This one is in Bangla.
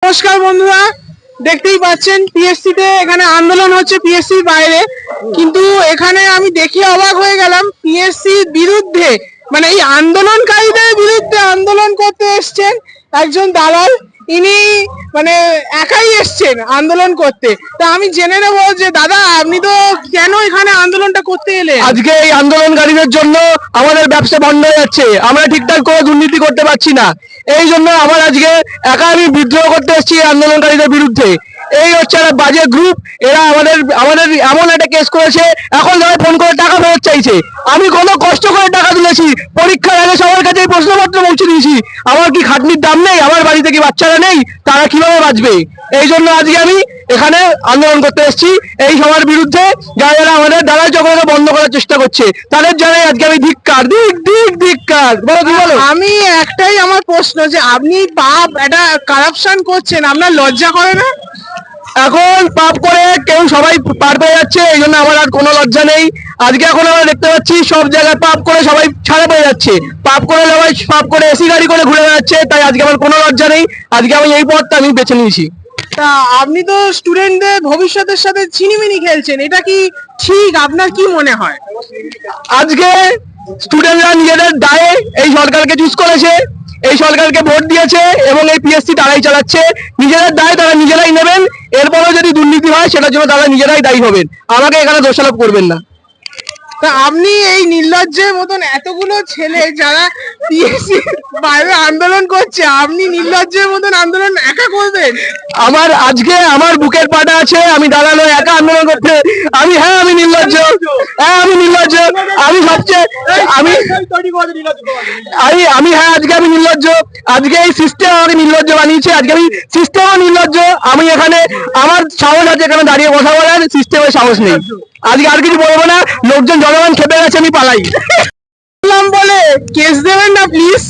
নমস্কার বন্ধুরা, দেখতেই পাচ্ছেন পিএসসি তে এখানে আন্দোলন হচ্ছে পিএসসির বাইরে। কিন্তু এখানে আমি দেখি অবাক হয়ে গেলাম, পিএসসির বিরুদ্ধে মানে এই আন্দোলনকারীদের বিরুদ্ধে আন্দোলন করতে এসছেন একজন দালাল। ইনি মানে একাই এসছেন আন্দোলন করতে। তা আমি জেনে নেবো যে দাদা, আপনি তো কেন এখানে আন্দোলনটা করতে এলেন? আজকে এই আন্দোলনকারীদের জন্য আমাদের ব্যবসা বন্ধ হয়ে যাচ্ছে, আমরা ঠিকঠাক করে দুর্নীতি করতে পারছি না। এই জন্য আমার আজকে আমি বিদ্রোহ করতে এসেছি আন্দোলনকারীদের বিরুদ্ধে। এই হচ্ছে একটা বাজে গ্রুপ, এরা আমাদের আমাদের এমন একটা কেস করেছে, এখন যারা ফোন করে টাকা ফেরত চাইছে। আমি কোনো কষ্ট করে টাকা তুলেছি, পরীক্ষার আগে সবার কাছে প্রশ্নপত্র পৌঁছে দিয়েছি। আমার কি খাটনির দাম নেই? আমার বাড়িতে কি বাচ্চারা নেই? তারা কিভাবে বাঁচবে? এই জন্য আজকে আমি এখানে আন্দোলন করতে এসেছি এই সবার বিরুদ্ধে। যারা যারা আমাদের দালাল চক্রকে বন্ধ করার চেষ্টা করছে তাদের জানাই আজকে আমি ধিক্কার। ধিক্কার। বলো কি বলো? আমি একটাই আমার প্রশ্ন, যে আপনি পাপ একটা কারাপশন করছেন, আপনার লজ্জা করে না? এখন পাপ করে কেউ সবাই পার পেয়ে যাচ্ছে, এই জন্য আমার আর কোনো লজ্জা নেই। আজকে এখন আমরা দেখতে পাচ্ছি সব জায়গায় পাপ করে সবাই ছাড়া পেয়ে যাচ্ছে, পাপ করে সবাই পাপ করে এসি গাড়ি করে ঘুরে বেড়াচ্ছে। তাই আজকে আমার কোনো লজ্জা নেই, আজকে আমি এই পথটা আমি বেছে নিয়েছি। তা আপনি তো স্টুডেন্টদের ভবিষ্যতের সাথে ছিনিমিনি খেলছেন, এটা কি ঠিক? আপনার কি মনে হয়? আজকে স্টুডেন্টরা নিজেদের দায়ে এই সরকারকে চুজ করেছে, এই সরকারকে ভোট দিয়েছে এবং এই পিএসসি তারাই চালাচ্ছে। নিজেদের দায় তারা নিজেরাই নেবেন। এরপরেও যদি দুর্নীতি হয় সেটার জন্য তারা নিজেরাই দায়ী হবেন, আমাকে এখানে দোষারোপ করবেন না। তা আপনি এই নির্লজ্জের মতন এতগুলো ছেলে যারা পিএসসি বাইরে আন্দোলন করছে, আপনি নির্লজ্জের মতন আন্দোলন একা করবেন? আমার আজকে আমার বুকের পাটা আছে, আমি দাঁড়ানো একা আন্দোলন করতে। আমি নির্লজ্জ, আমি নির্লজ্জ। আমি সবচেয়ে আমি আমি আজকে আমি নির্লজ্জ। আজকে এই সিস্টেম আমাকে নির্লজ্জ বানিয়েছে, আজকে আমি সিস্টেমও নির্লজ্জ। আমি এখানে আমার সাহস আছে এখানে দাঁড়িয়ে কথা বলার, সিস্টেমের সাহস নেই। আজকে আর কিছু বলবো না, লোকজন জনগণ খেপে গেছে, আমি পালাই। বলে কেস দেবেন না প্লিজ।